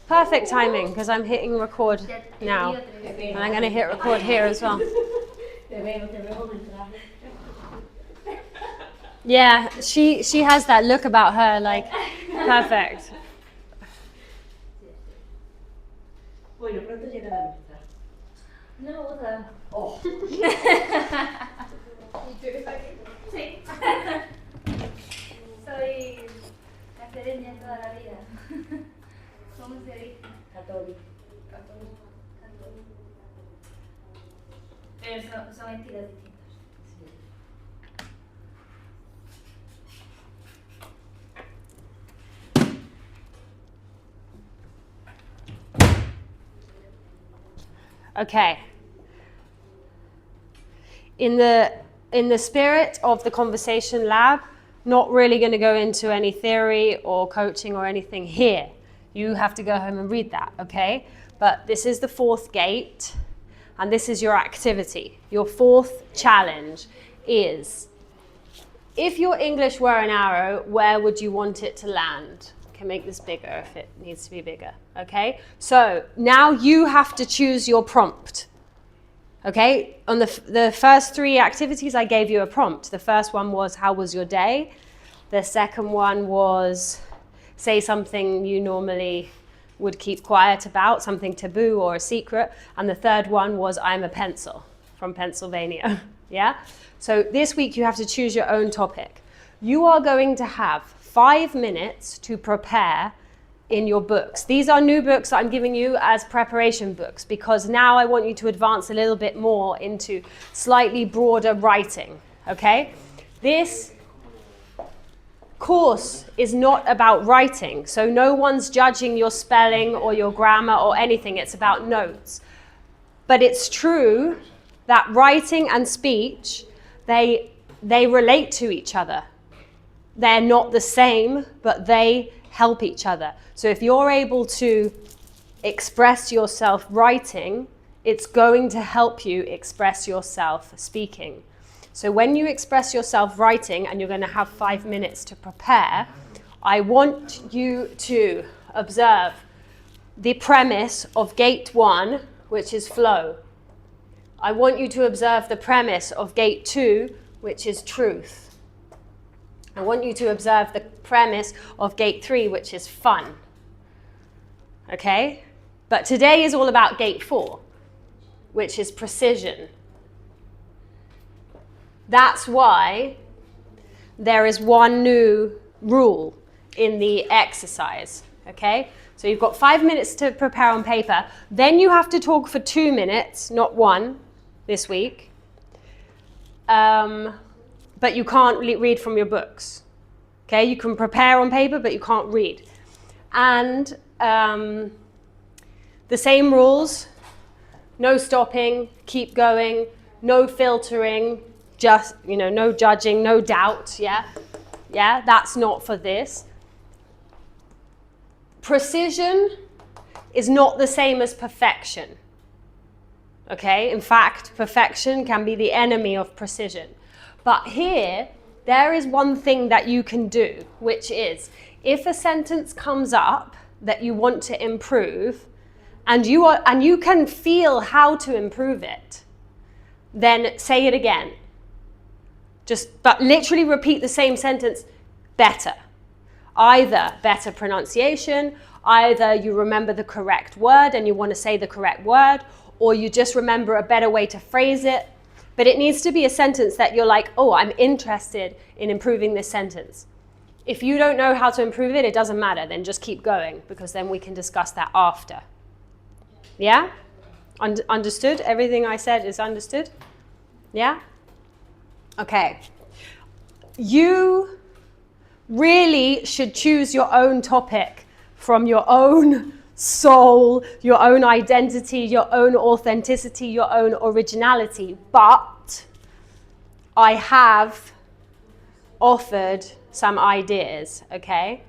Perfect timing, because I'm hitting record now. And I'm going to hit record here as well. Yeah, she has that look about her, like, perfect. Bueno, pronto llegará nuestra. No, otra. Oh. ¿Y tú eres aquí? Sí. Soy cacereña toda la vida. ¿Cómo se dice? Católica. Pero son estilos distintos. Okay. In the spirit of the conversation lab, not really going to go into any theory or coaching or anything here. You have to go home and read that, okay? But this is the fourth gate, and this is your activity. Your fourth challenge is, if your English were an arrow, where would you want it to land? Can make this bigger if it needs to be bigger, okay? So now you have to choose your prompt, okay? On the first three activities, I gave you a prompt. The first one was, how was your day? The second one was, say something you normally would keep quiet about, something taboo or a secret. And the third one was, I'm a pencil from Pennsylvania, yeah? So this week you have to choose your own topic. You are going to have 5 minutes to prepare in your books. These are new books that I'm giving you as preparation books, because now I want you to advance a little bit more into slightly broader writing, okay? This course is not about writing, so no one's judging your spelling or your grammar or anything. It's about notes. But it's true that writing and speech, they relate to each other. They're not the same, but they help each other. So if you're able to express yourself writing, it's going to help you express yourself speaking. So when you express yourself writing, and you're going to have 5 minutes to prepare, I want you to observe the premise of gate 1, which is flow. I want you to observe the premise of gate 2, which is truth. I want you to observe the premise of gate 3, which is fun. Okay? But today is all about gate 4, which is precision. That's why there is one new rule in the exercise. Okay? So you've got 5 minutes to prepare on paper. Then you have to talk for 2 minutes, not 1, this week. But you can't read from your books. Okay, you can prepare on paper, but you can't read. And the same rules, no stopping, keep going, no filtering, just, no judging, no doubt, yeah? Yeah, that's not for this. Precision is not the same as perfection. Okay, in fact, perfection can be the enemy of precision. But here, there is one thing that you can do, which is, if a sentence comes up that you want to improve, and you can feel how to improve it, then say it again. But literally repeat the same sentence better. Either better pronunciation, either you remember the correct word and you want to say the correct word, or you just remember a better way to phrase it. But it needs to be a sentence that you're like, oh, I'm interested in improving this sentence. If you don't know how to improve it, it doesn't matter. Then just keep going, because then we can discuss that after. Yeah? Understood? Everything I said is understood? Yeah? Okay. You really should choose your own topic from your own soul, your own identity, your own authenticity, your own originality. But I have offered some ideas, okay?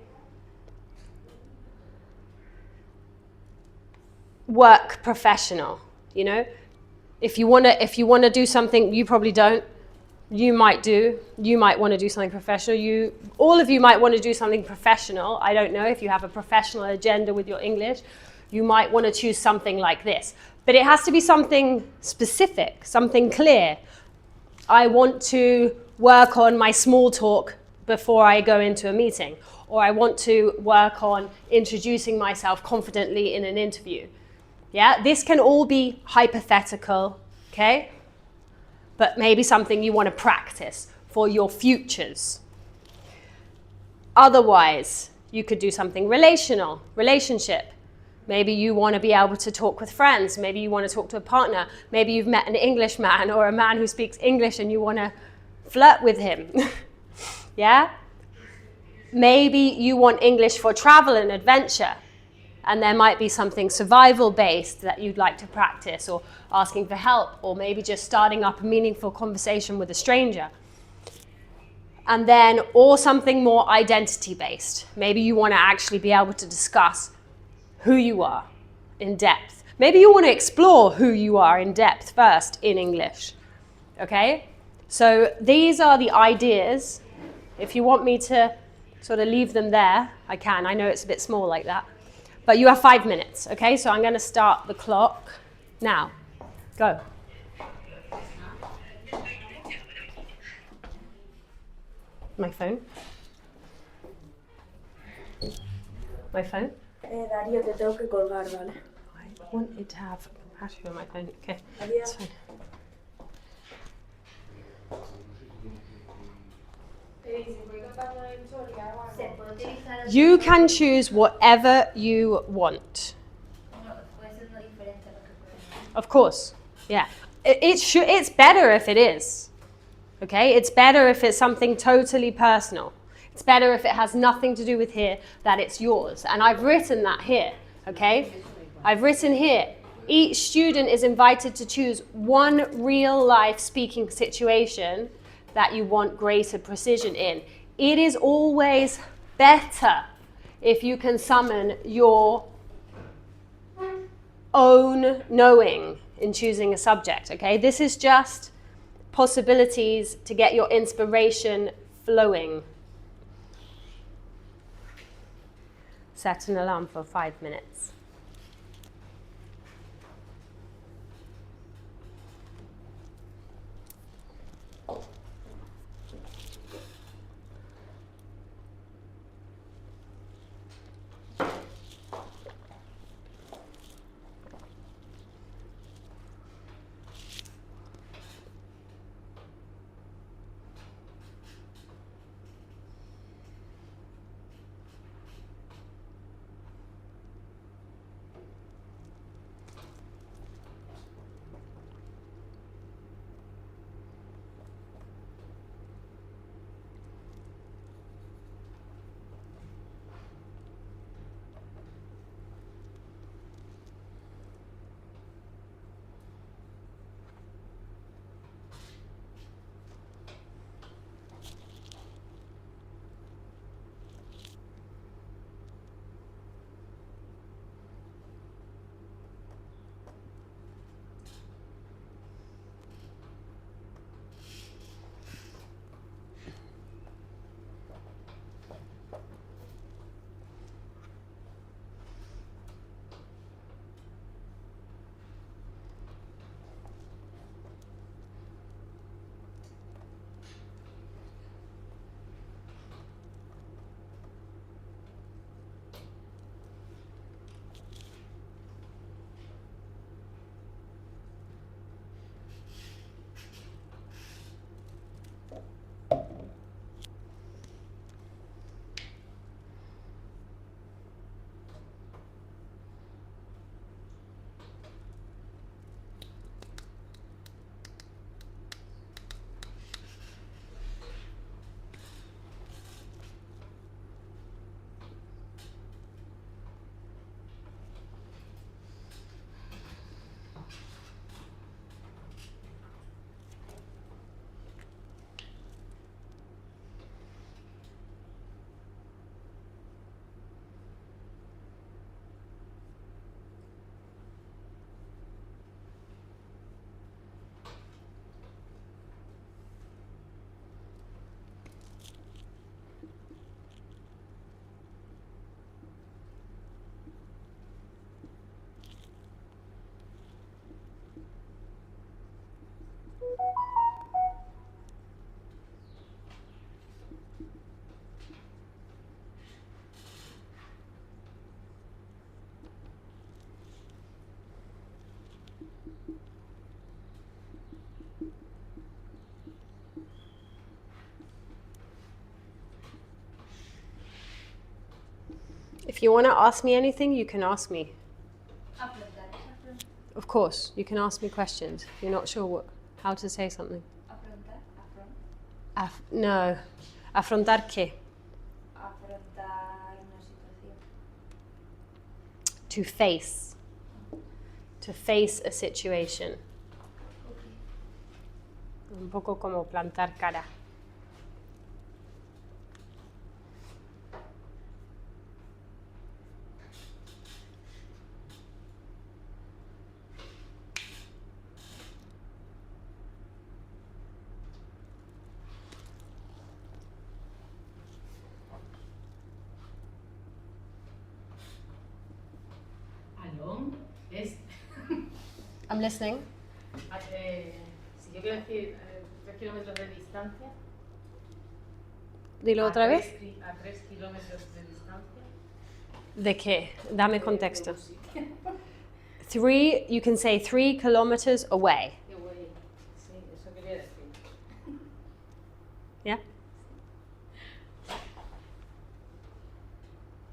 Work professional, If you wanna do something, you probably don't. you might do. You might want to do something professional. All of you might want to do something professional. I don't know if you have a professional agenda with your English. You might want to choose something like this. But it has to be something specific, something clear. I want to work on my small talk before I go into a meeting. Or I want to work on introducing myself confidently in an interview. Yeah, this can all be hypothetical, okay? But maybe something you want to practice for your futures. Otherwise, you could do something relationship. Maybe you want to be able to talk with friends. Maybe you want to talk to a partner. Maybe you've met an Englishman or a man who speaks English and you want to flirt with him. Yeah? Maybe you want English for travel and adventure. And there might be something survival-based that you'd like to practice, or asking for help, or maybe just starting up a meaningful conversation with a stranger. And then, or something more identity-based. Maybe you want to actually be able to discuss who you are in depth. Maybe you want to explore who you are in depth first in English. Okay? So these are the ideas. If you want me to sort of leave them there, I can. I know it's a bit small like that. But you have 5 minutes, okay? So I'm going to start the clock now. Go. My phone? My phone? Darío, te tengo que colgar, ¿vale? I wanted to have battery on my phone. Okay, Adiós. that's fine. Se puede utilizar el You can choose whatever you want. no, puede ser no diferente a lo que podemos. Of course, yeah. It's better if it is, okay? It's better if it's something totally personal. It's better if it has nothing to do with here, that it's yours. And I've written that here, okay? I've written here, each student is invited to choose one real-life speaking situation that you want greater precision in. It is always better if you can summon your own knowing in choosing a subject, okay? This is just possibilities to get your inspiration flowing. Set an alarm for 5 minutes. If you want to ask me anything, you can ask me. Afrontar. Of course, you can ask me questions. You're not sure how to say something. Afrontar. No. Afrontar qué? Afrontar una situación. To face. To face a situation. Un poco como plantar cara. Alón es... I'm listening. Si yo quiero decir 3 kilómetros de distancia... Dilo otra vez. A 3 kilómetros de distancia... ¿De qué? Dame contexto. 3, you can say 3 kilometers away. Sí, eso quería decir. Yeah?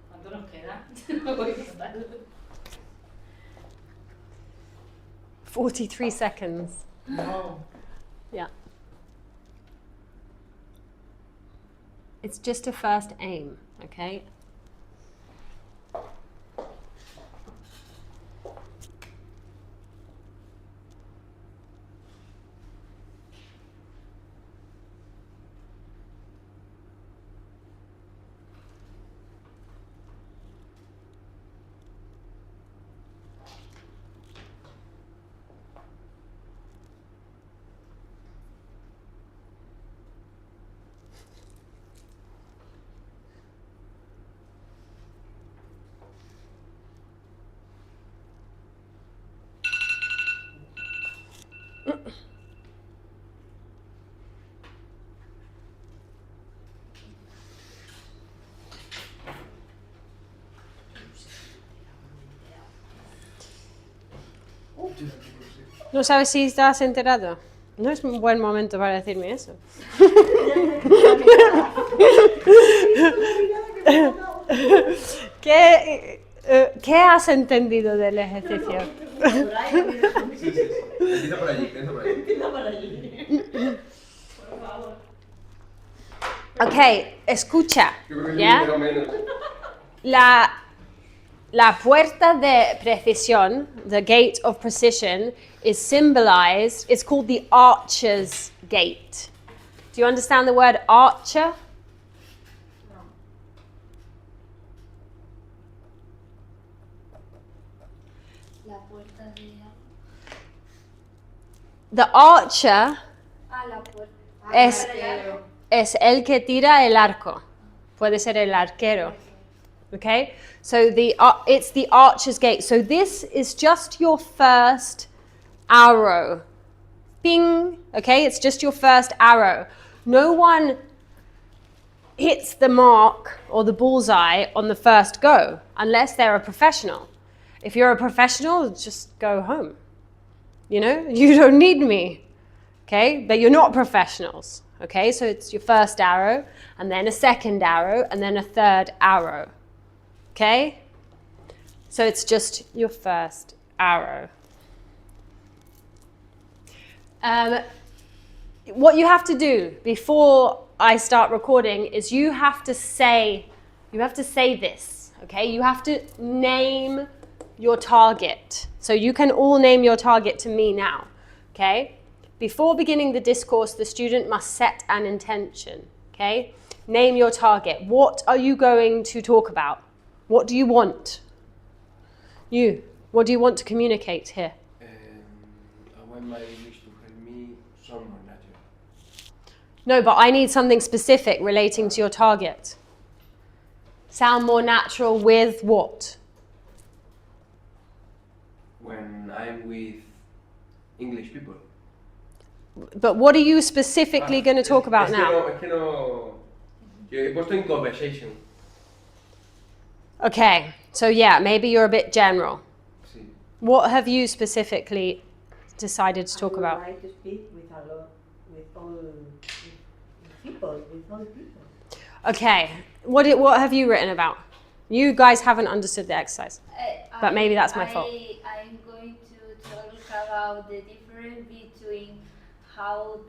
¿Cuánto nos queda? No voy a contar. 43 seconds. No. Yeah. It's just a first aim, okay? ¿No sabes si estás enterado? No es un buen momento para decirme eso. ¿Qué has entendido del ejercicio? Empieza por allí, empieza por allí. Ok, escucha. Yo creo que ¿ya? es menos. La puerta de precisión, the gate of precision, is symbolized, it's called the archer's gate. Do you understand the word archer? La puerta de... The archer la puerta. es el que tira el arco. Puede ser el arquero. Okay? So it's the archer's gate. So this is just your first arrow. Bing. Okay? It's just your first arrow. No one hits the mark or the bullseye on the first go unless they're a professional. If you're a professional, just go home. You know? You don't need me. Okay? But you're not professionals. Okay? So it's your first arrow, and then a second arrow, and then a third arrow. Okay? So it's just your first arrow. What you have to do before I start recording is you have to say this, okay? You have to name your target. So you can all name your target to me now, okay? Before beginning the discourse, the student must set an intention, okay? Name your target. What are you going to talk about? What do you want? What do you want to communicate here? I want my English to help me sound more natural. No, but I need something specific relating to your target. Sound more natural with what? When I'm with English people. But what are you specifically going to talk about now? Es que no... Yo he puesto en conversation. Okay, so yeah, maybe you're a bit general. Sí. What have you specifically decided to talk about? I would like to speak with all people. Okay, what have you written about? You guys haven't understood the exercise. But maybe that's my fault. I'm going to talk about the difference between how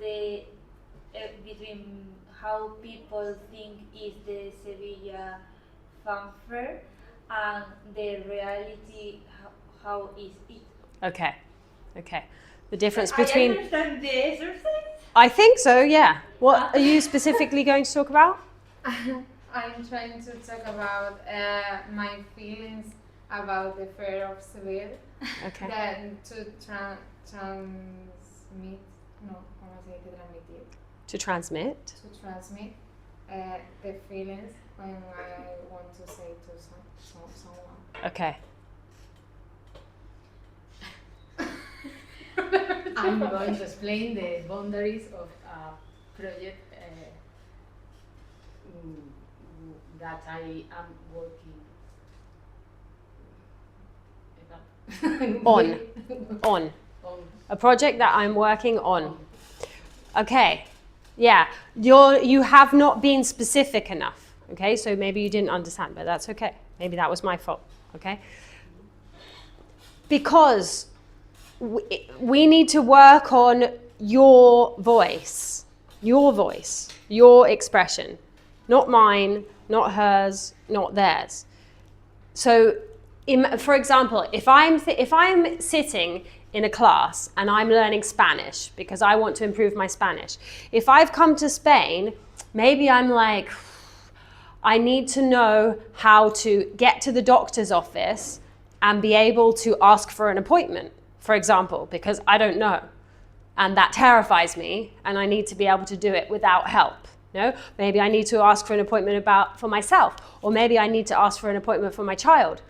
people think is the Sevilla fanfare and the reality. How is it? Okay. The difference between... I understand the exercise. I think so, yeah. What are you specifically going to talk about? I'm trying to talk about my feelings about the fair of Seville. Okay. Then to transmit, no, ¿cómo se dice transmitir? To transmit. To transmit the feelings when I want to say to someone. Okay. I'm going to explain the boundaries of a project that I am working On. A project that I'm working on. Okay. Yeah. You have not been specific enough. Okay, so maybe you didn't understand, but that's okay. Maybe that was my fault. Okay. Because we need to work on your voice, your expression, not mine, not hers, not theirs. So, for example, if I'm sitting in a class and I'm learning Spanish because I want to improve my Spanish, if I've come to Spain, maybe I'm like, I need to know how to get to the doctor's office and be able to ask for an appointment, for example, because I don't know. And that terrifies me, and I need to be able to do it without help. No? Maybe I need to ask for an appointment for myself, or maybe I need to ask for an appointment for my child.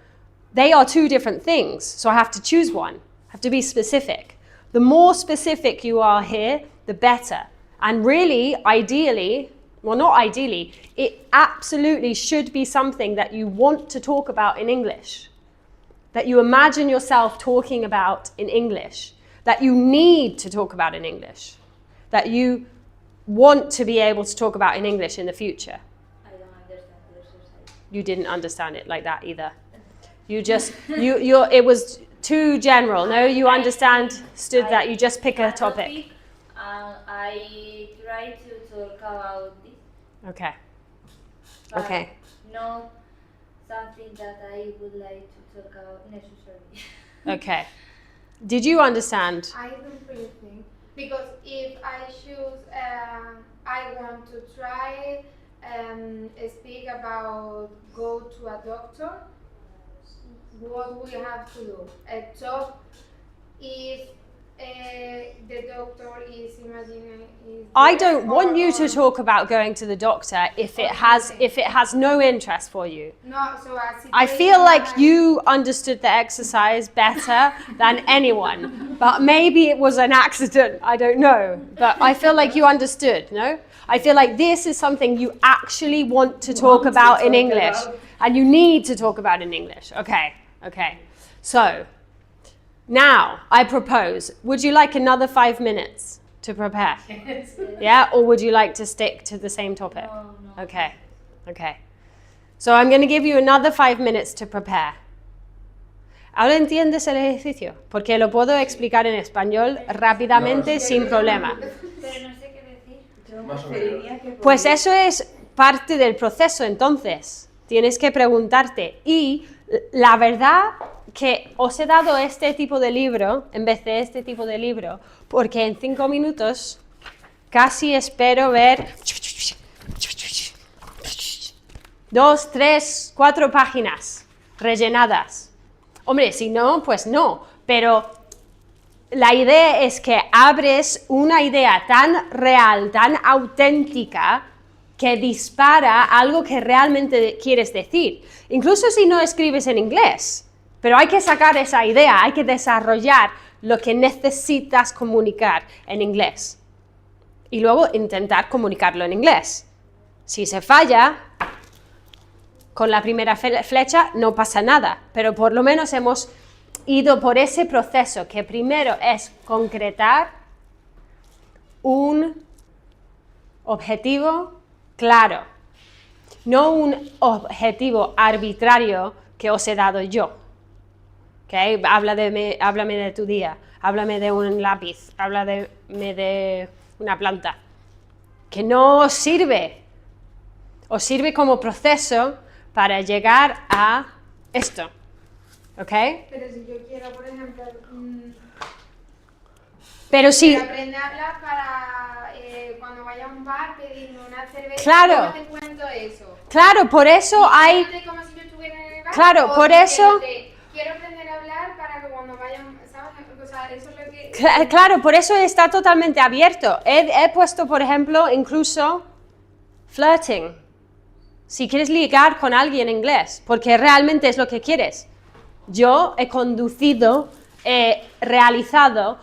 They are two different things, so I have to choose one. I have to be specific. The more specific you are here, the better. And really, ideally, well, not ideally, it absolutely should be something that you want to talk about in English, that you imagine yourself talking about in English, that you need to talk about in English, that you want to be able to talk about in English in the future. I don't understand the exercise. You didn't understand it like that either. You just, it was too general. No, you understood that you just pick a topic. I try to talk about this. Okay. But Okay. not something that I would like to talk about necessarily. Okay. Did you understand? I don't really think, because if I choose, I want to try speak about go to a doctor, what we have to do? Talk if the doctor is imagining. I don't want you to talk about going to the doctor if it has no interest for you. No, so I feel like you understood the exercise better than anyone, but maybe it was an accident, I don't know. But I feel like you understood, no? I feel like this is something you actually want to talk about in English, and you need to talk about in English. Okay. So, now I propose, would you like another 5 minutes to prepare? Yeah, or would you like to stick to the same topic? No. Okay. So I'm going to give you another 5 minutes to prepare. ¿Ahora entiendes el ejercicio? Porque lo puedo explicar en español rápidamente sin problema. Pero no sé qué decir. Más o menos. Pues eso es parte del proceso, entonces. Tienes que preguntarte. Y la verdad que os he dado este tipo de libro en vez de este tipo de libro, porque en 5 minutos casi espero ver 2, 3, 4 páginas rellenadas. Hombre, si no, pues no, pero la idea es que abres una idea tan real, tan auténtica, que dispara algo que realmente quieres decir. Incluso si no escribes en inglés, pero hay que sacar esa idea, hay que desarrollar lo que necesitas comunicar en inglés. Y luego intentar comunicarlo en inglés. Si se falla, con la primera flecha no pasa nada, pero por lo menos hemos ido por ese proceso, que primero es concretar un objetivo claro. no un objetivo arbitrario que os he dado yo. ¿Okay? Háblame de tu día, háblame de un lápiz, háblame de una planta. Que no os sirve como proceso para llegar a esto. ¿Ok? Pero si yo quiero, por ejemplo, Pero sí, aprender a hablar para cuando vaya a un bar pedirme una cerveza, Claro. ¿cómo te cuento eso? claro, por eso hay... Fíjate como si yo estuviera en el bar, Claro, o por eso- quiero aprender a hablar para que cuando vaya, ¿sabes? O sea, eso es lo que... Claro, por eso está totalmente abierto. He puesto, por ejemplo, incluso flirting. Si quieres ligar con alguien en inglés, porque realmente es lo que quieres. Yo he realizado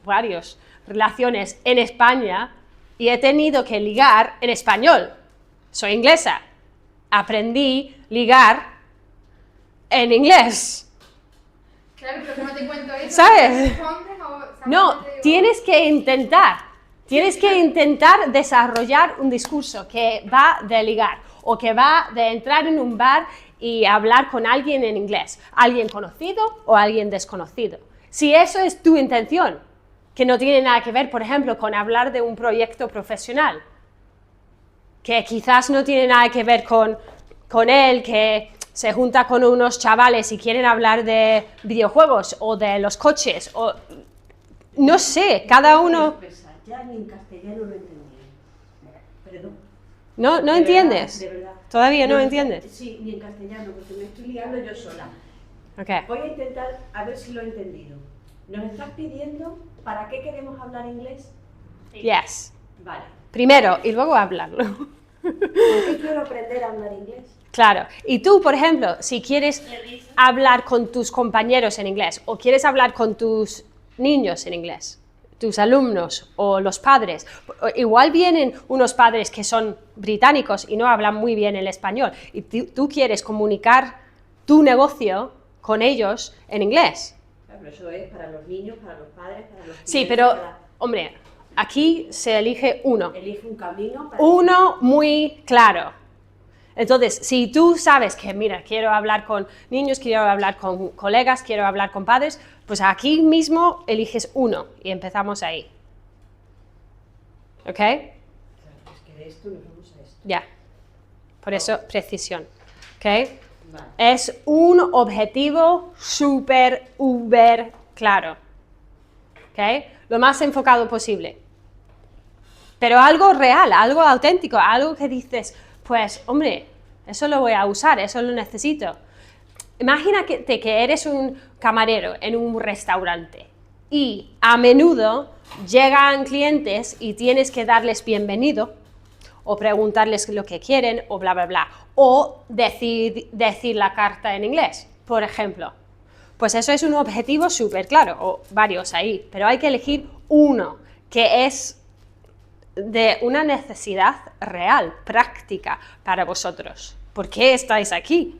varias relaciones en España y he tenido que ligar en español. Soy inglesa. Aprendí ligar en inglés. Claro, pero ¿cómo te cuento eso? ¿Sabes? ¿Respondes o, ¿sabes No, lo que te digo? tienes que intentar desarrollar un discurso que va de ligar o que va de entrar en un bar y hablar con alguien en inglés, alguien conocido o alguien desconocido. Si eso es tu intención, que no tiene nada que ver, por ejemplo, con hablar de un proyecto profesional, que quizás no tiene nada que ver con él, que se junta con unos chavales y quieren hablar de videojuegos o de los coches, o no sé, cada uno... Ya ni en castellano lo entendí. Perdón. ¿No De entiendes? verdad, de verdad. ¿Todavía no entiendes? Sí, ni en castellano, porque me estoy liando yo sola. Ok. Voy a intentar a ver si lo he entendido. ¿Nos estás pidiendo para qué queremos hablar inglés? Yes. Vale. Primero y luego hablarlo. ¿Por qué quiero aprender a hablar inglés? Claro. Y tú, por ejemplo, si quieres hablar con tus compañeros en inglés o quieres hablar con tus niños en inglés, tus alumnos o los padres, igual vienen unos padres que son británicos y no hablan muy bien el español y tú quieres comunicar tu negocio con ellos en inglés. Claro, pero eso es para los niños, para los padres, para los Sí, clientes, pero, hombre, aquí se elige uno. Elige un camino para... Uno muy claro. Entonces, si tú sabes que, mira, quiero hablar con niños, quiero hablar con colegas, quiero hablar con padres, pues aquí mismo eliges uno y empezamos ahí. ¿Ok? Claro, es que de esto nos vamos a esto. Ya. Por eso, precisión. ¿Ok? Vale. Es un objetivo súper, uber claro. ¿Ok? Lo más enfocado posible. Pero algo real, algo auténtico, algo que dices, pues, hombre, eso lo voy a usar, eso lo necesito. Imagínate que eres un camarero en un restaurante y a menudo llegan clientes y tienes que darles bienvenido o preguntarles lo que quieren o bla, bla, bla, o decir la carta en inglés, por ejemplo. Pues eso es un objetivo súper claro, o varios ahí, pero hay que elegir uno que es de una necesidad real, práctica para vosotros. ¿Por qué estáis aquí?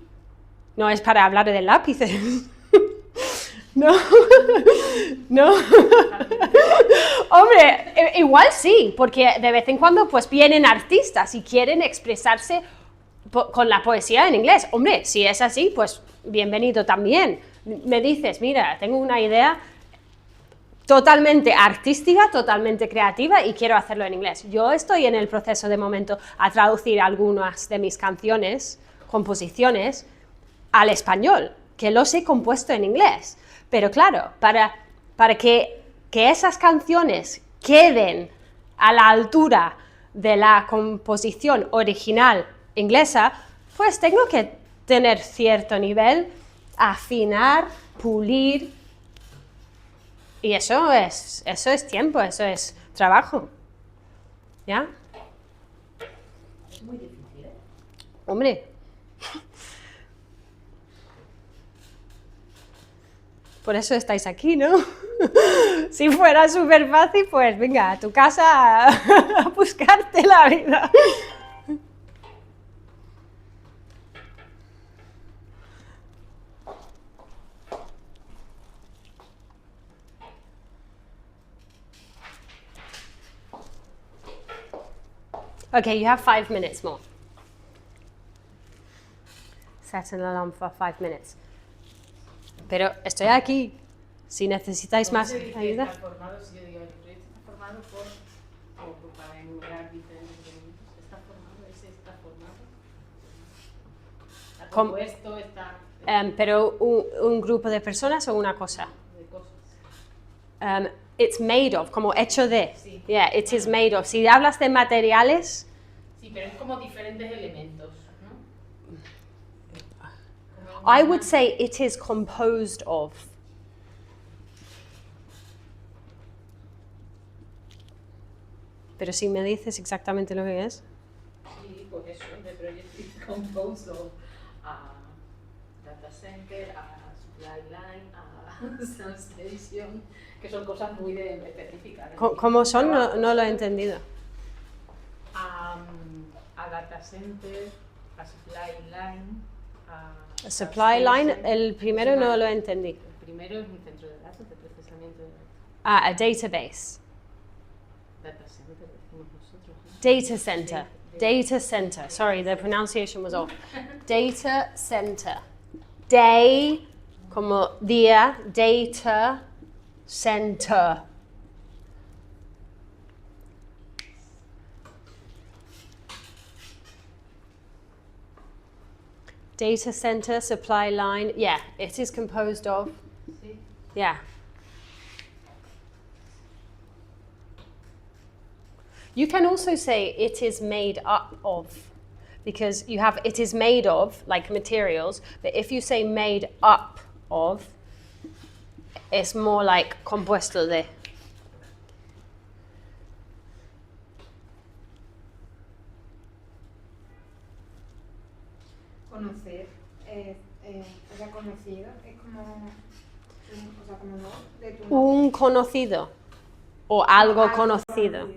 No es para hablar de lápices. No, no. Hombre, igual sí, porque de vez en cuando pues vienen artistas y quieren expresarse con la poesía en inglés. Hombre, si es así, pues bienvenido también. Me dices, mira, tengo una idea totalmente artística, totalmente creativa y quiero hacerlo en inglés. Yo estoy en el proceso de momento a traducir algunas de mis canciones, composiciones, al español, que los he compuesto en inglés. Pero claro, para que esas canciones queden a la altura de la composición original inglesa, pues tengo que tener cierto nivel, afinar, pulir. Y eso es tiempo, eso es trabajo. ¿Ya? Es muy difícil, ¿eh? Hombre. Por eso estáis aquí, ¿no? Si fuera súper fácil, pues venga, a tu casa a buscarte la vida. Okay, you have 5 minutes more. Set an alarm for 5 minutes. Pero estoy aquí. Si necesitáis más ayuda. Está formado, si yo digo, el proyecto está formado por para enumerar diferentes elementos. Está formado, ese está formado. Está compuesto, está Pero un grupo de personas o una cosa. de cosas. It's made of, como hecho de. Sí. Yeah, it is made of. Si hablas de materiales, Sí, pero es como diferentes elementos, ¿no? I would say it is composed of. Pero si me dices exactamente lo que es. Sí, pues eso, de proyecto is composed of a data center, a supply line, a substation, que son cosas muy específicas. ¿Cómo son? No lo he entendido. A data center, a supply line, a Supply line, substation. el primero no lo entendí. El primero es un centro de datos, de procesamiento de datos. A database. Data center, decimos nosotros, ¿no? Data center. Data center. Sorry, the pronunciation was off. Data center. Day, como día, data center. Data center, supply line. Yeah, it is composed of. Sí. Yeah. You can also say it is made up of, because you have it is made of, like materials, but if you say made up of, it's more like compuesto de. Conocer es o sea, conocido, es como, o sea, como no, de tu nombre. Un conocido o algo Algo conocido.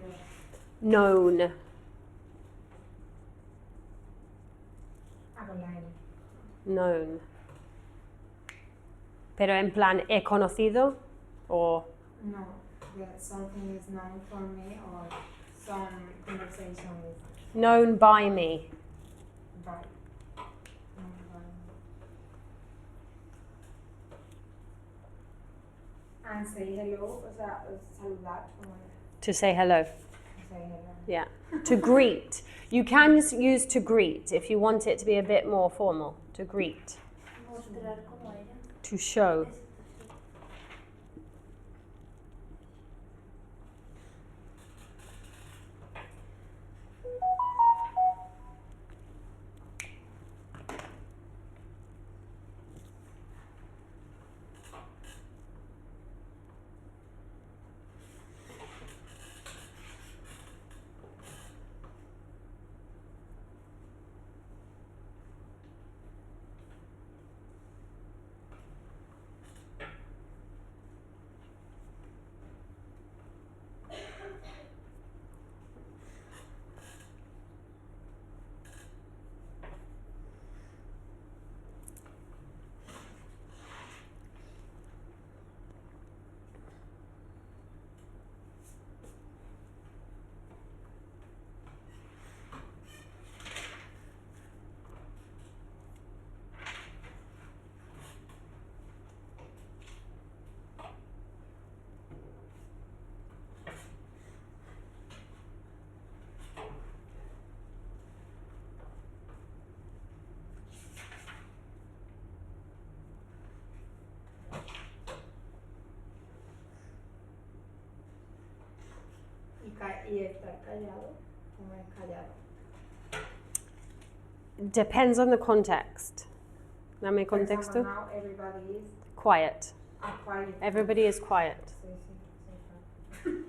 Known. Ah, con la N. Known. Pero en plan, he conocido o No, that something is known for me or some conversation is known by me. by. Known by me. And say hello, o sea, saludar, como To say hello. say hello. Yeah. To greet. You can use to greet if you want it to be a bit more formal. To greet. Mostrar como era. To show. Y estar callado, como es callado. Depends on the context. Dame For example, contexto. now everybody is Quiet. quiet. Everybody is quiet. Sí, sí,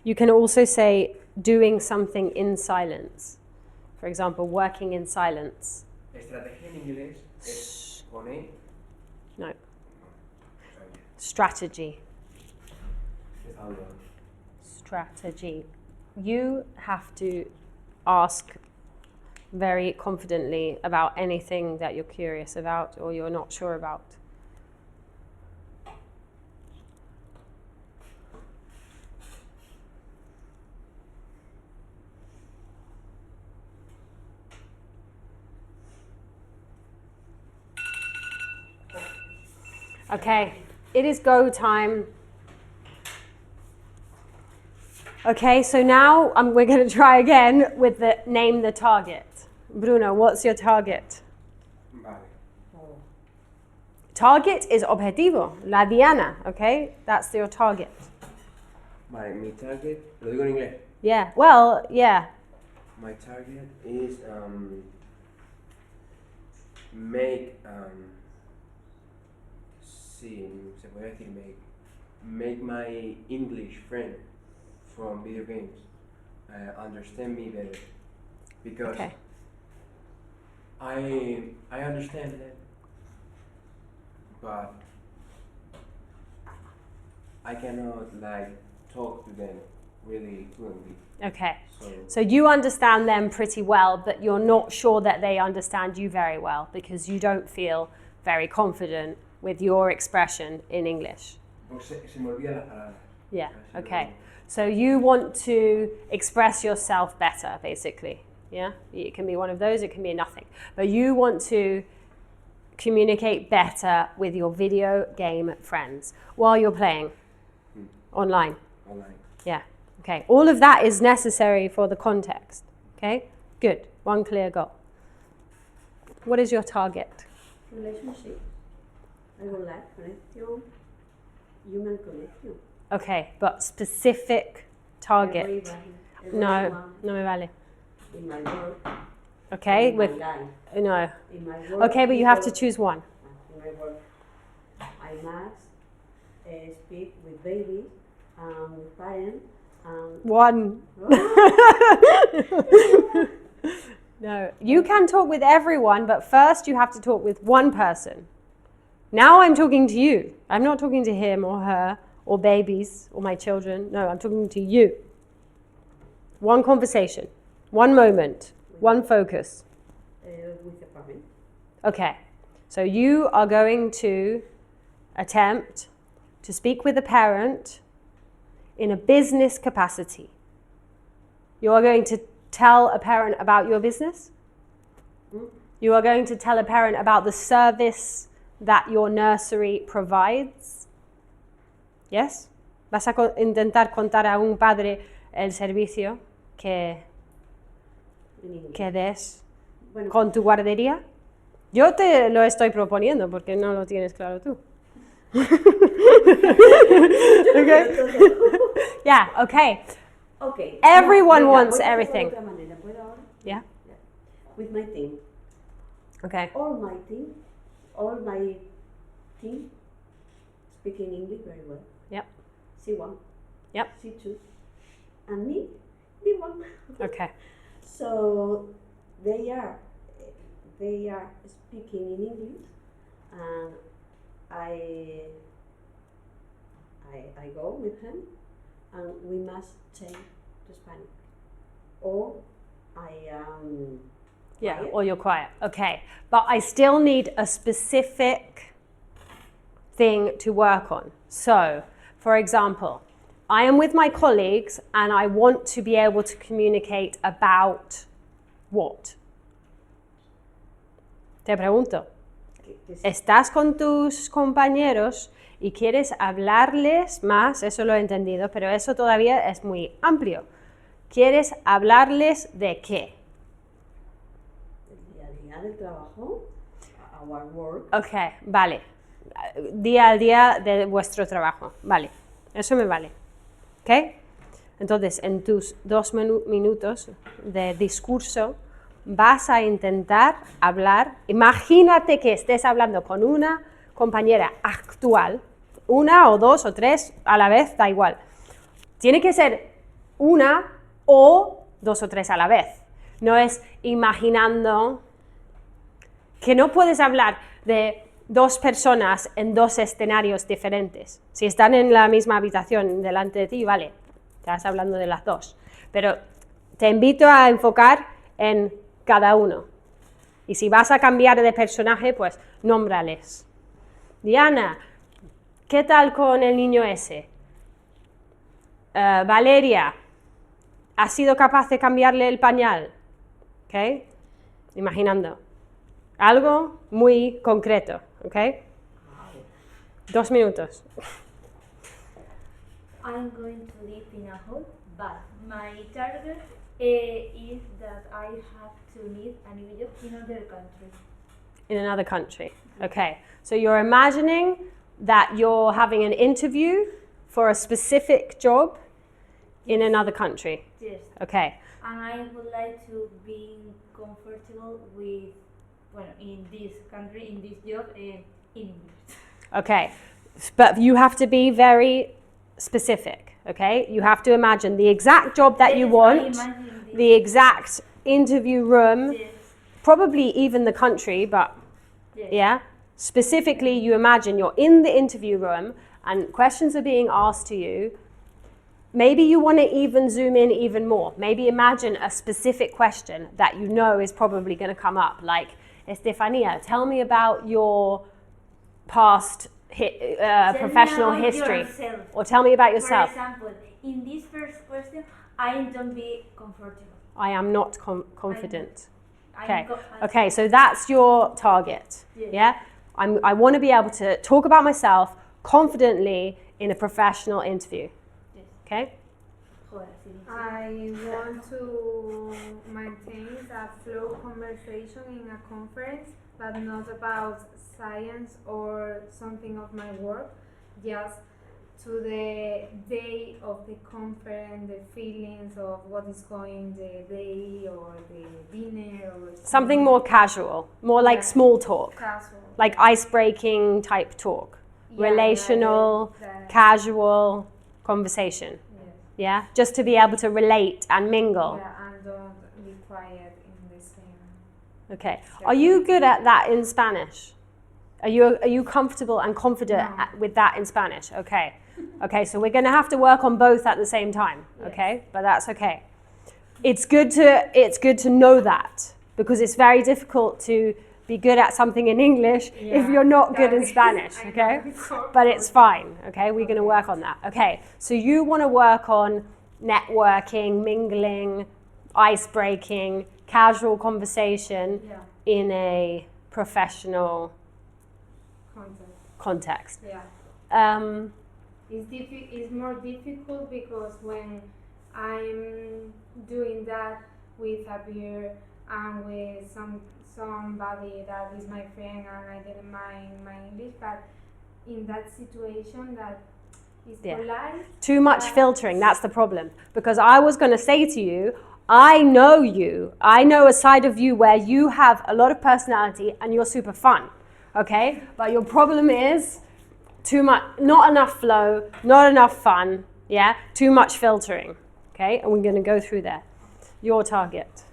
You can also say doing something in silence. For example, working in silence. Estrategia en inglés es con E. No. No, sabía. Strategy. Estaba dudando. Strategy. You have to ask very confidently about anything that you're curious about or you're not sure about. Okay, it is go time. Okay, so now we're going to try again with the name the target. Bruno, what's your target? Vale. Target is objetivo, la diana, okay? That's your target. Vale, mi target, lo digo en inglés. Yeah, well, yeah. My target is make sí, se puede decir make my English friend from video games understand me better, because Okay. I understand them, but I cannot like talk to them really fluently. Okay. So So you understand them pretty well, but you're not sure that they understand you very well because you don't feel very confident with your expression in English. se me olvidan las palabras. Yeah, Así okay. no- So you want to express yourself better, basically. Yeah? It can be one of those, it can be nothing. But you want to communicate better with your video game friends while you're playing online. Online. Yeah. Okay. All of that is necessary for the context. Okay? Good. One clear goal. What is your target? Relationship. I would like connection, human connection. Okay, but specific target. Everybody, No, everyone no me vale. in my work, Okay, in with my life, no. in my work. Okay, but you have to because- choose one. In my work, I must speak with babies, with parents, One. No, you can talk with everyone, but first you have to talk with one person. Now I'm talking to you. I'm not talking to him or her or babies or my children. No, I'm talking to you. One conversation, one moment, one focus. with the parent. Okay, so you are going to attempt to speak with a parent in a business capacity. You are going to tell a parent about your business. You are going to tell a parent about the service that your nursery provides. Yes? Vas a intentar contar a un padre el servicio que des Bueno, con tu guardería. Yo te lo estoy proponiendo porque no lo tienes claro tú. Okay? Yeah, okay. okay. Everyone Mira, wants voy a hacerlo everything. de otra manera. ¿Puedo ahora? Yeah. With my team. Okay. All my team speaking English very well. Yep. C1. Yep. C2. And me, B1. Okay. So they are speaking in English, and I go with him, and we must change to Spanish, or I am. Yeah, quiet. or you're quiet. Okay. But I still need a specific thing to work on. So, for example, I am with my colleagues and I want to be able to communicate about what? Te pregunto. que Estás con tus compañeros y quieres hablarles más, eso lo he entendido, pero eso todavía es muy amplio. ¿Quieres hablarles de qué? el día a día del trabajo, our work. Ok, vale. Día a día de vuestro trabajo. Vale, eso me vale. ¿Ok? Entonces, en tus 2 minutos de discurso, vas a intentar hablar. Imagínate que estés hablando con una compañera actual, 1 o 2 o 3 a la vez, da igual. Tiene que ser 1 o 2 o 3 a la vez. No es imaginando que no puedes hablar de 2 personas en 2 escenarios diferentes. Si están en la misma habitación delante de ti, vale, estás hablando de las 2. Pero te invito a enfocar en cada uno. Y si vas a cambiar de personaje, pues nómbrales. Diana, ¿qué tal con el niño ese? Valeria, ¿has sido capaz de cambiarle el pañal? ¿Ok? Imaginando. Algo muy concreto, ¿ok? 2 minutos. I'm going to live in a home, but my target is that I have to live a new job in another country. In another country. Okay. So you're imagining that you're having an interview for a specific job in another country. Yes. Okay. And I would like to be comfortable with, well, in this country, in this job, in English. Okay. But you have to be very specific, okay? You have to imagine the exact job that you Yes, want, I imagine this. the exact interview room, Yes. probably even the country, but Yes. yeah? Specifically, you imagine you're in the interview room and questions are being asked to you. Maybe you want to even zoom in even more. Maybe imagine a specific question that you know is probably going to come up, like, Estefania, tell me about your past professional about history. yourself. Or tell me about yourself. For example, in this first question, I don't be comfortable. I am not confident. I'm Okay. co- Okay, so that's your target. Yes. Yeah? I want to be able to talk about myself confidently in a professional interview. Yes. Okay? Joder, sí, sí. I want to maintain a flow conversation in a conference, but not about science or something of my work, just to the day of the conference, the feelings of what is going the day or the dinner or Something more casual, more like Yeah. small talk, casual. like ice-breaking type talk, Yeah, relational, like casual conversation. yes. Yeah? Just to be able to relate and mingle. Yeah, and don't be quiet in the same. Okay. Are you good at that in Spanish? Are you comfortable and confident No. with that in Spanish? Okay. Okay, so we're going to have to work on both at the same time, okay? But that's okay. It's good to know that, because it's very difficult to be good at something in English if Yeah, you're not good in that- Spanish, I know okay? before. But it's fine, okay? We're going to work on that. Okay. So you want to work on networking, mingling, ice breaking, casual conversation Yeah, in a professional context. context. Yeah. It's more difficult because when I'm doing that with a beer and with somebody that is my friend and I didn't mind my English, but in that situation that is Yeah. polite. Too much filtering, that's the problem. Because I was going to say to you, I know you. I know a side of you where you have a lot of personality and you're super fun, okay? But your problem is too much, not enough flow, not enough fun, yeah? Too much filtering, okay? And we're going to go through that. Your target.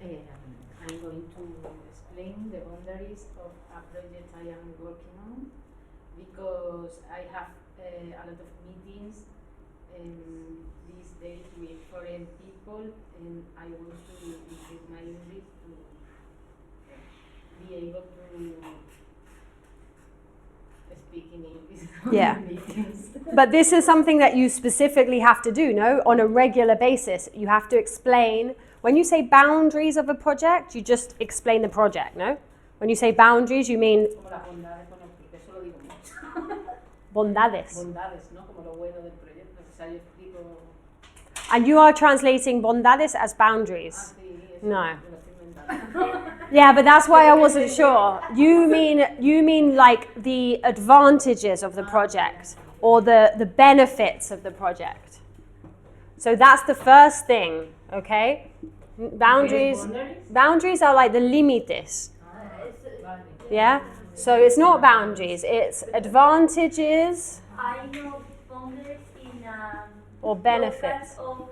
I'm going to explain the boundaries of a project I am working on, because I have a lot of meetings these days with foreign people, and I want to improve my English to be able to speak in English Yeah. in meetings. But this is something that you specifically have to do, no? On a regular basis. You have to explain. When you say boundaries of a project, you just explain the project, no? When you say boundaries, you mean Como las bondades, bueno, porque eso lo digo mucho. bondades. Bondades, ¿no? Como lo bueno del proyecto. O sea, yo explico. And you are translating bondades as boundaries. Sí, eso No. me lo estoy inventando. Yeah, but that's why I wasn't sure. You mean like the advantages of the project or the benefits of the project. So that's the first thing, okay? Boundaries are like the límites. Yeah? So it's not boundaries, it's advantages I know boundaries in or benefits. podcast of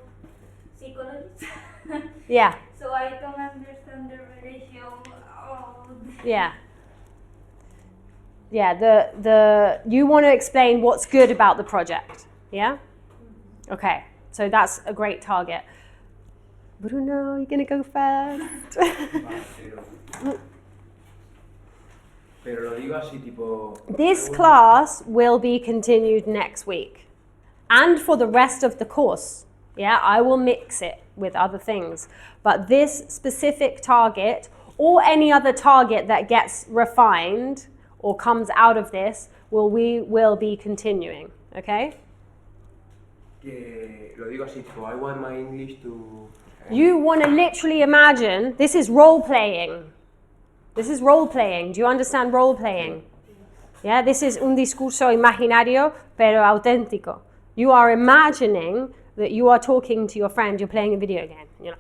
psychology. Yeah. So I don't understand the relation of Yeah. Yeah, the you want to explain what's good about the project. Yeah? Okay. So that's a great target. Bruno, you're going to go first. Pero lo digo así tipo. This class will be continued next week. And for the rest of the course. Yeah, I will mix it with other things. But this specific target or any other target that gets refined or comes out of this we will be continuing, okay? Que lo digo así, tipo, I want my English to... You want to literally imagine, this is role playing. This is role playing. Do you understand role playing? Yeah, this is un discurso imaginario pero auténtico. You are imagining that you are talking to your friend, you're playing a video game, you know.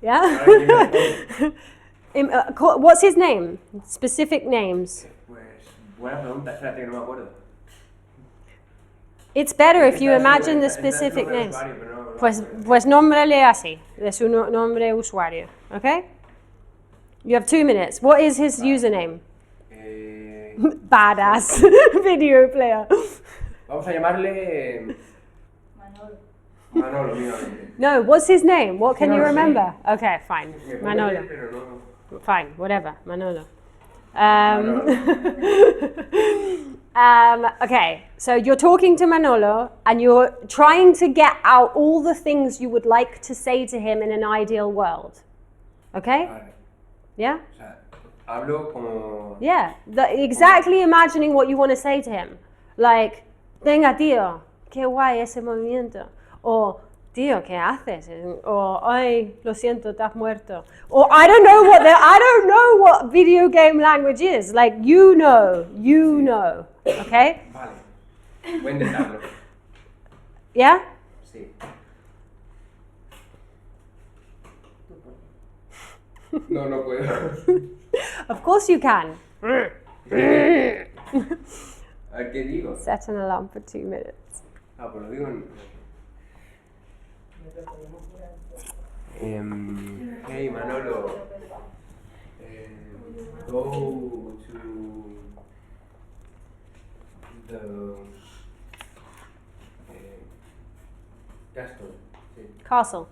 Yeah? What's his name? Specific names. Pues, buena pregunta, espérate que no me acuerdo. It's better if you imagine the specific names. Pues nómbrale así, de su nombre usuario, okay? You have 2 minutes. What is his username? Badass video player. Vamos a llamarle... Manolo, mira. No, what's his name? What can No you lo sé. remember? Okay, fine. Me puedo Manolo. meter, pero no... Fine, whatever. Manolo. Okay, so you're talking to Manolo and you're trying to get out all the things you would like to say to him in an ideal world. Okay? Vale. Yeah? O sea, hablo como... Yeah, exactly imagining what you want to say to him. Like, venga tío, qué guay ese movimiento. O, tío, ¿qué haces? O, ay, lo siento, te has muerto. Or I don't know what video game language is. Like, you know, okay? Vale. Voy a intentarlo. Yeah? Sí. No puedo. Of course you can. A ver, ¿qué digo? Set an alarm for 2 minutes. Ah, pues lo digo en... Hey Manolo, go to the castle, sí, Castle.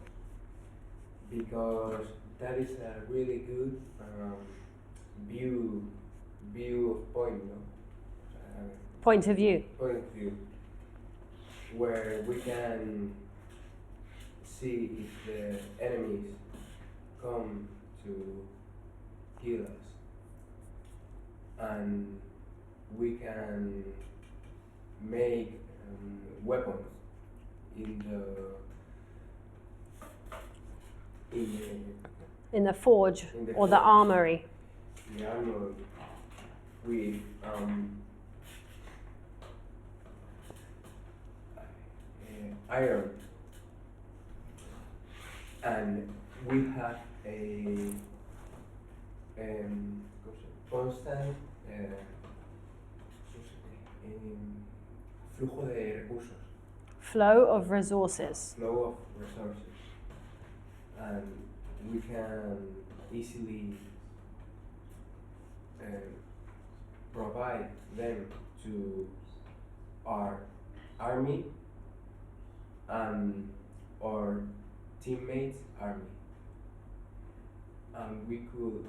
because that is a really good view of point, no? Point of view. Point of view, where we can see if the enemies come to kill us, and we can make weapons in In the forge In the or the forge. armory. the armor with iron, and we have a constant flujo de recursos, Flow of resources. flow of resources, and we can easily provide them to our army and our teammates' army, and we could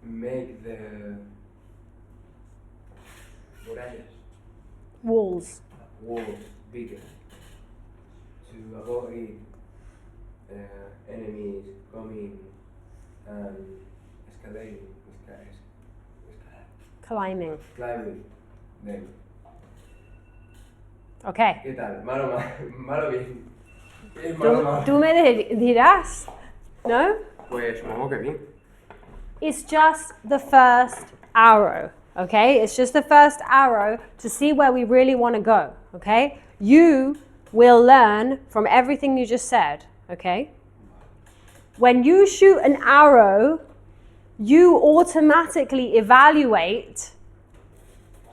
make the murallas, Walls. walls bigger to avoid enemies coming and escalating, Climbing. climbing them. Okay. ¿Qué tal? Malo bien. Es malo, malo. Tú me dirás, no? Pues supongo que bien. It's just the first arrow, okay? It's just the first arrow to see where we really want to go, okay? You will learn from everything you just said, okay? When you shoot an arrow, you automatically evaluate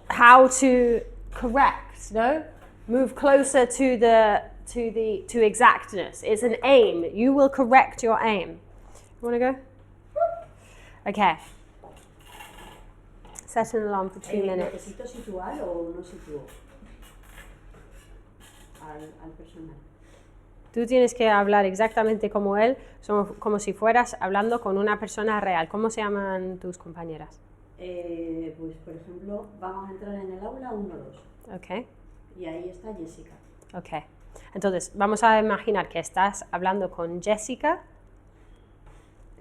how to correct, no? Move closer to exactness. It's an aim. You will correct your aim. You want to go? Okay. Set an alarm for 2 minutes. ¿Necesito situar o no sitúo al personal? Tú tienes que hablar exactamente como él, como si fueras hablando con una persona real. ¿Cómo se llaman tus compañeras? Pues por ejemplo, vamos a entrar en el aula 1-2 Okay. y ahí está Jessica. Okay. Entonces, vamos a imaginar que estás hablando con Jessica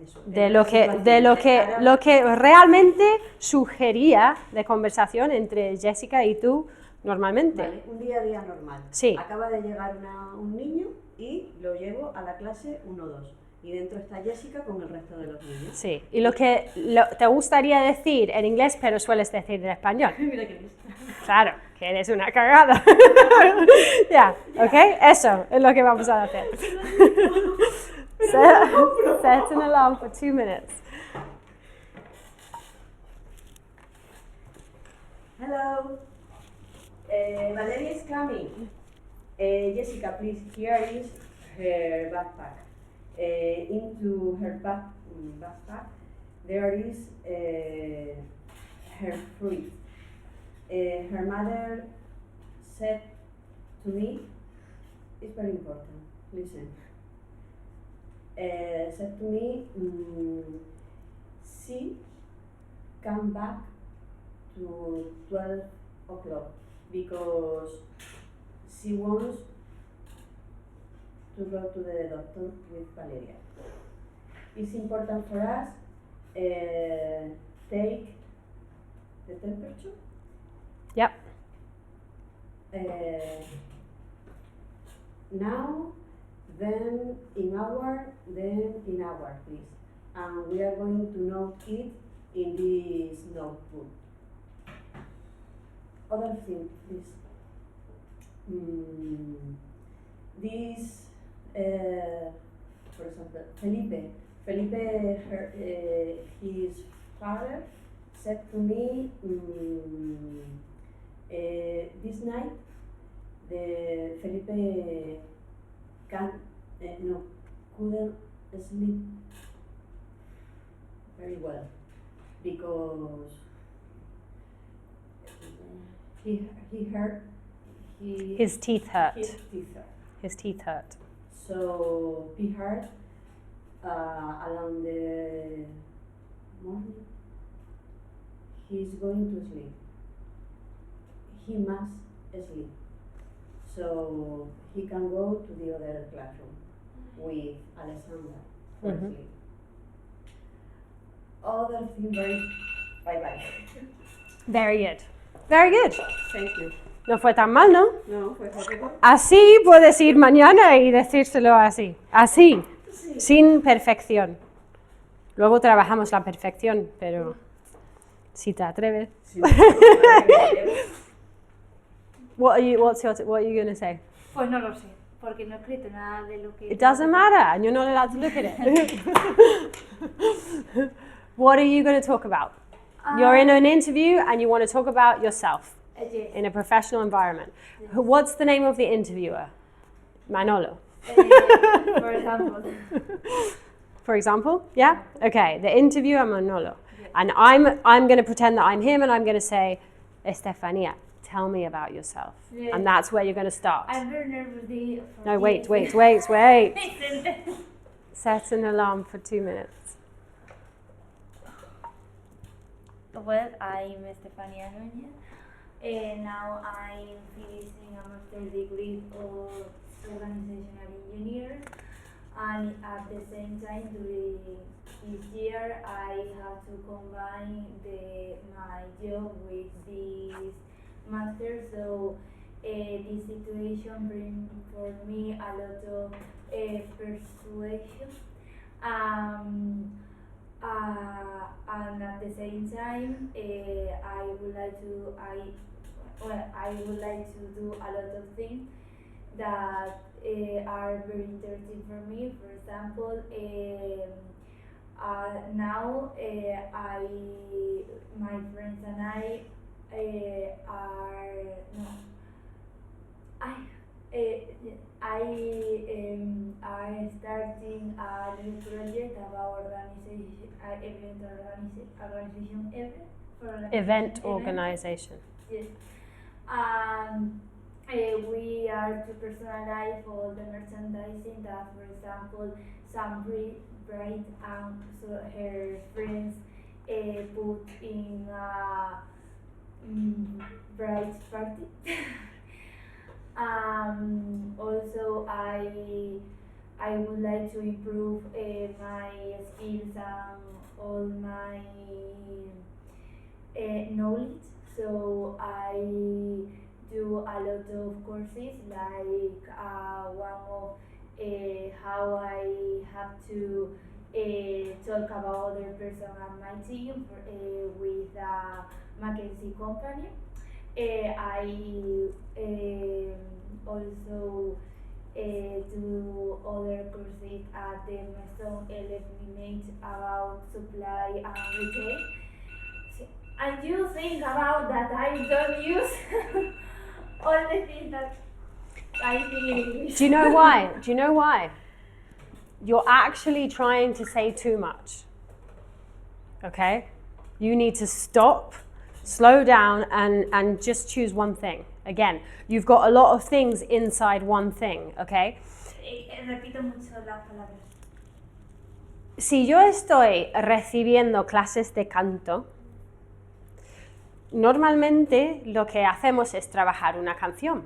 eso. de En lo esta que, situación. lo que realmente sugería de conversación entre Jessica y tú normalmente. Vale, un día a día normal. Sí. Acaba de llegar un niño y lo llevo a la clase 1-2. Y dentro está Jessica con el resto de los niños. Sí, y lo que te gustaría decir en inglés, pero sueles decir en español. Mira qué lista. Claro, que eres una cagada. Ya, ¿ok? Eso es lo que vamos a hacer. Set an alarm for 2 minutes. Hello. Valeria is coming. Jessica, please, here is her backpack. Into her backpack there is her fruit. Her mother said to me, it's very important, listen. Said to me, she come back to 12 o'clock because she wants to go to the doctor with Valeria. It's important for us take the temperature. Yep. Now, then in hour, please. And we are going to note it in this notebook. Other thing, please. This, for example, Felipe, his father said to me, this night, Felipe couldn't sleep very well because he hurt His teeth hurt. his teeth. His teeth hurt. So he hurt along the morning. He's going to sleep. He must sleep. So he can go to the other classroom with Alessandra for Mhm. sleep. Other thing, bye. Very good. Very good. Thank you. No fue tan mal, ¿no? No, pues Así puedes ir mañana y decírselo así. Así. Sin perfección. Luego trabajamos la perfección, pero si te atreves. What are you going to say? Pues no lo sé, porque no he escrito nada de lo que... It doesn't matter, and you're not allowed to look at it. What are you going to talk about? You're in an interview and you want to talk about yourself Yes. in a professional environment. What's the name of the interviewer? Manolo. For example. For example, yeah? Okay, the interviewer Manolo. And I'm going to pretend that I'm him and I'm going to say, Estefania, tell me about yourself. Yeah. And that's where you're going to start. I'm very nervous. No, wait. Set an alarm for 2 minutes. Well, I'm Estefania Núñez. Now I'm finishing a master's degree of organizational engineer, and at the same time during this year I have to combine my job with this master. So this situation brings for me a lot of persuasion. And at the same time, I would like to do a lot of things that are very interesting for me. For example, now my friends and I are starting a new project about Event organization. Yes. We are to personalize all the merchandising that, for example, some bride and so her friends put in a bride's party. Also, I would like to improve my skills and all my knowledge. So I do a lot of courses, like one of how I have to talk about other person on my team with a McKinsey company. I also do other courses at the Mason Eliminate about supply and retail. And you think about that I don't use all the things that I think in English. Do you know why? Do you know why? You're actually trying to say too much. Okay? You need to stop, slow down, and just choose one thing. Again, you've got a lot of things inside one thing, okay? Repito mucho las palabras. Si yo estoy recibiendo clases de canto, normalmente lo que hacemos es trabajar una canción.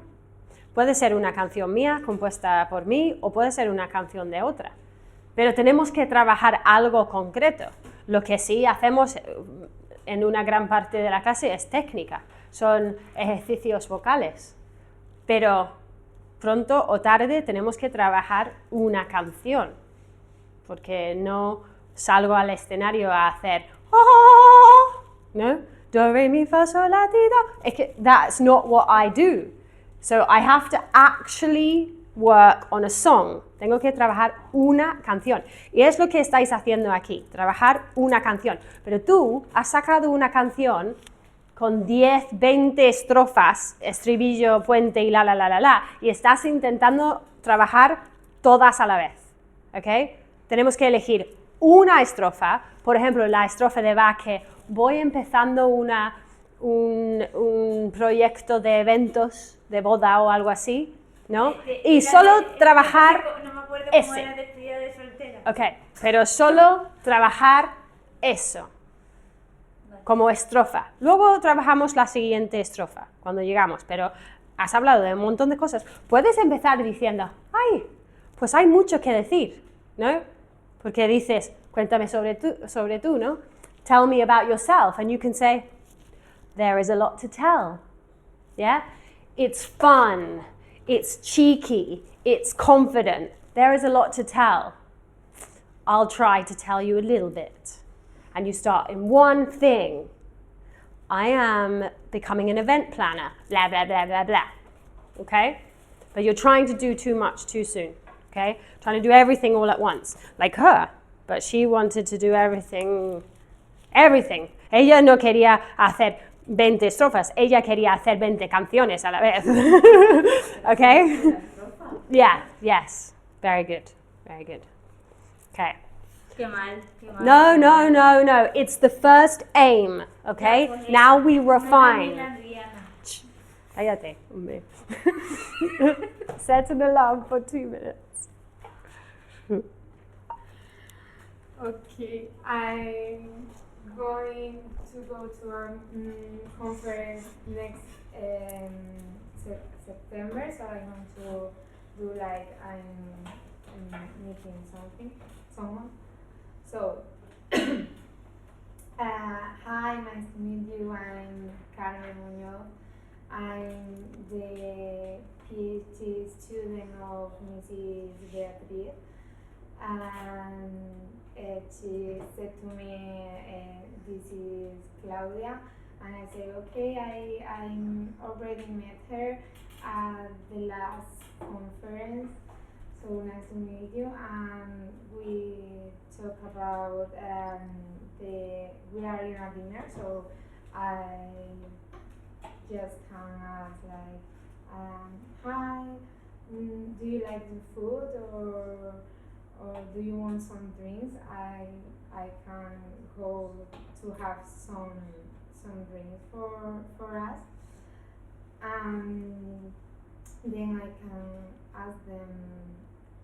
Puede ser una canción mía, compuesta por mí, o puede ser una canción de otra. Pero tenemos que trabajar algo concreto. Lo que sí hacemos en una gran parte de la clase es técnica, son ejercicios vocales. Pero pronto o tarde tenemos que trabajar una canción, porque no salgo al escenario a hacer oh, ¿no? Do, re, mi, fa, sol, la, ti, do. Es que that's not what I do. So I have to actually work on a song. Tengo que trabajar una canción. Y es lo que estáis haciendo aquí, trabajar una canción. Pero tú has sacado una canción con 10, 20 estrofas, estribillo, puente y la, y estás intentando trabajar todas a la vez, ¿ok? Tenemos que elegir una estrofa, por ejemplo, la estrofa de va que voy empezando un proyecto de eventos, de boda o algo así, ¿no? Y solo trabajar No me acuerdo ese. cómo era despedida de soltera. Ok, pero solo trabajar eso como estrofa. Luego trabajamos la siguiente estrofa cuando llegamos, pero has hablado de un montón de cosas. Puedes empezar diciendo, ay, pues hay mucho que decir, ¿no? Porque dices, cuéntame sobre tú, ¿no? Tell me about yourself, and you can say, there is a lot to tell, yeah? It's fun, it's cheeky, it's confident, there is a lot to tell. I'll try to tell you a little bit. And you start in one thing. I am becoming an event planner, blah, blah, blah, blah, blah. Okay? But you're trying to do too much too soon. Okay? Trying to do everything all at once. Like her. But she wanted to do everything. Everything. Ella no quería hacer 20 estrofas. Ella quería hacer 20 canciones a la vez. Okay? Yeah, yes. Very good. Very good. Okay. Qué mal, qué mal. No. It's the first aim, okay? Now we refine. Cállate, hombre. Set an alarm for 2 minutes. Okay, I'm going to go to a conference next September, so I'm going to do like I'm meeting someone. So, hi, nice to meet you. I'm Carmen Muñoz. I'm the PhD student of Mrs. Beatriz. And she said to me, this is Claudia. And I said, okay, I already met her at the last conference. So nice to meet you. And we talk about we are in a dinner, so I just hang out like, hi, do you like the food or do you want some drinks? I can go to have some drinks for us, and then I can ask them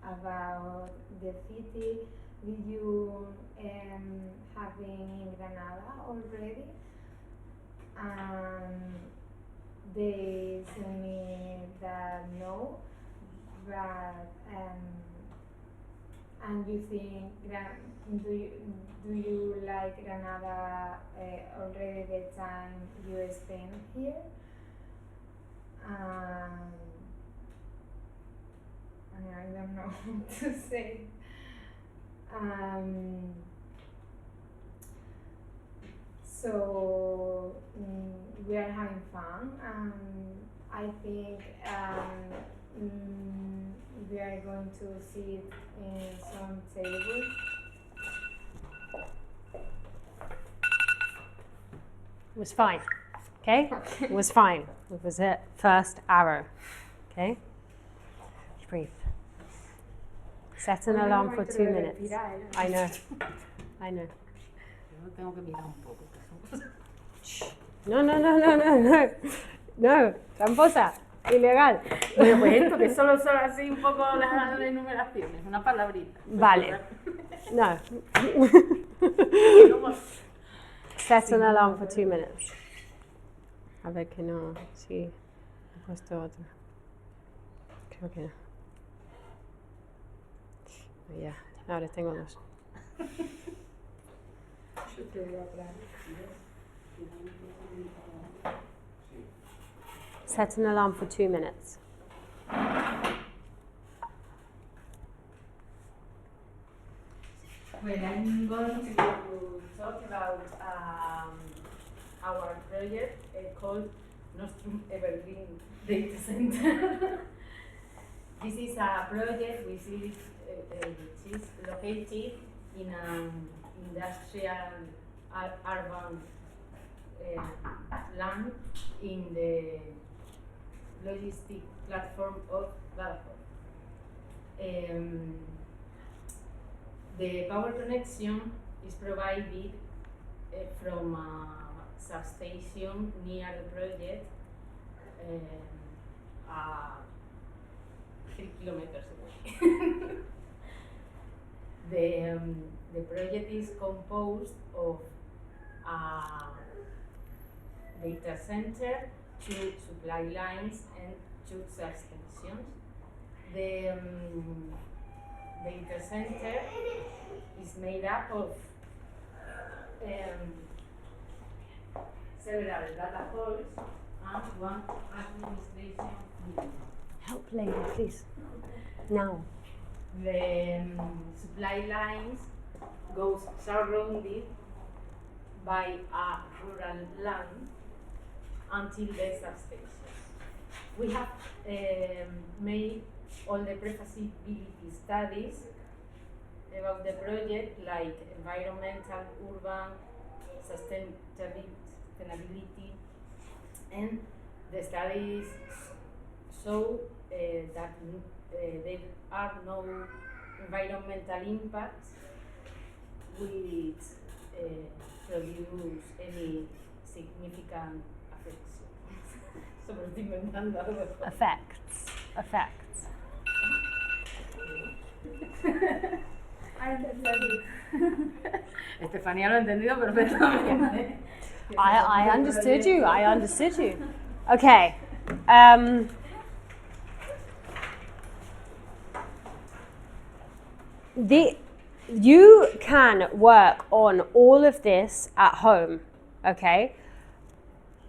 about the city. Did you have been in Granada already? And they say me that no, but and you think, do you like Granada already the time you spend here? I don't know what to say. So we are having fun. I think we are going to sit in some tables. It was fine, okay? It was fine. It was it. First arrow, okay? Breathe. Set an alarm for 2 minutes. I know. Yo tengo que mirar un poco. No, tramposa, ilegal. Bueno, pues esto, que solo son así un poco las enumeraciones, una palabrita. Vale. No. Y luego, Set an alarm for 2 minutes. A ver que no, sí, he puesto otro. Creo que no. Ya, ahora tengo dos. Set an alarm for 2 minutes. well, I'm going to talk about our project called Nostrum Evergreen Data Center. This is a project which is located in an industrial urban land in the logistic platform of Badajoz. The power connection is provided from a substation near the project, 3 kilometers away. The project is composed of a data center, 2 supply lines, and 2 substations. The data center is made up of several data halls and 1 administration building. Help, lady, please. Now. The supply lines goes surrounded by a rural land until the substation. We have made all the pre-feasibility studies about the project, like environmental, urban, sustainability, and the studies show that there are no environmental impacts which produce any significant affection. Sobre estoy inventando algo. Effects. Estefanía lo ha entendido perfectamente. I understood you. Okay. You can work on all of this at home, okay?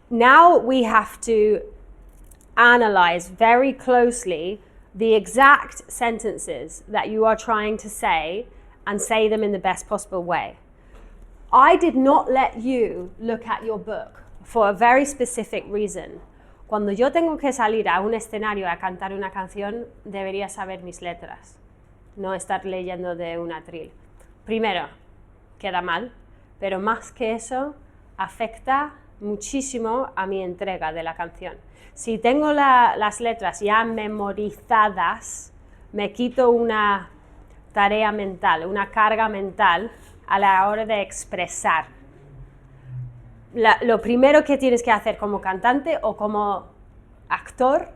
Now we have to analyze very closely the exact sentences that you are trying to say and say them in the best possible way. I did not let you look at your book for a very specific reason. Cuando yo tengo que salir a un escenario a cantar una canción, debería saber mis letras, no estar leyendo de un atril. Primero, queda mal, pero más que eso, afecta muchísimo a mi entrega de la canción. Si tengo las letras ya memorizadas, me quito una tarea mental, una carga mental a la hora de expresar. Lo primero que tienes que hacer como cantante o como actor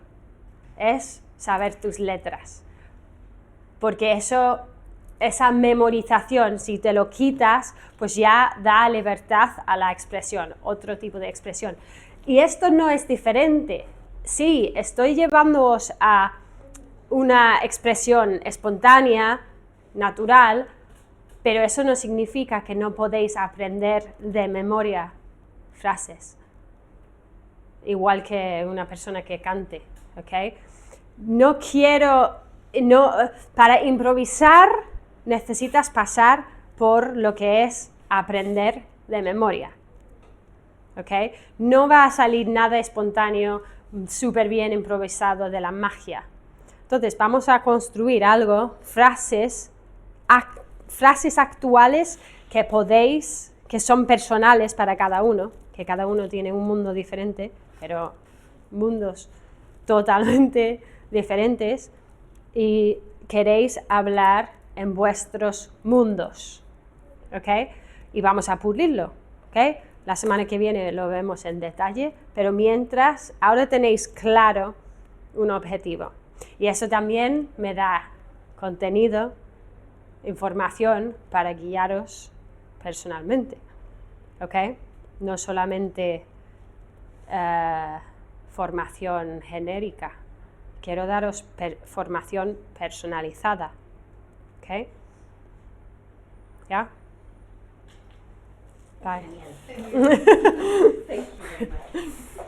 es saber tus letras. Porque esa memorización, si te lo quitas, pues ya da libertad a la expresión, otro tipo de expresión. Y esto no es diferente. Sí, estoy llevándoos a una expresión espontánea, natural, pero eso no significa que no podéis aprender de memoria frases, igual que una persona que cante, ¿ok? Para improvisar necesitas pasar por lo que es aprender de memoria, ¿ok? No va a salir nada espontáneo, súper bien improvisado de la magia. Entonces vamos a construir algo, frases actuales que podéis, que son personales para cada uno, que cada uno tiene un mundo diferente, pero mundos totalmente diferentes, y queréis hablar en vuestros mundos, ¿ok? Y vamos a pulirlo, ¿ok? La semana que viene lo vemos en detalle, pero mientras, ahora tenéis claro un objetivo. Y eso también me da contenido, información para guiaros personalmente, ¿ok? No solamente formación genérica, quiero daros formación personalizada, ¿ok? ¿Ya? Bye. Thank you very much.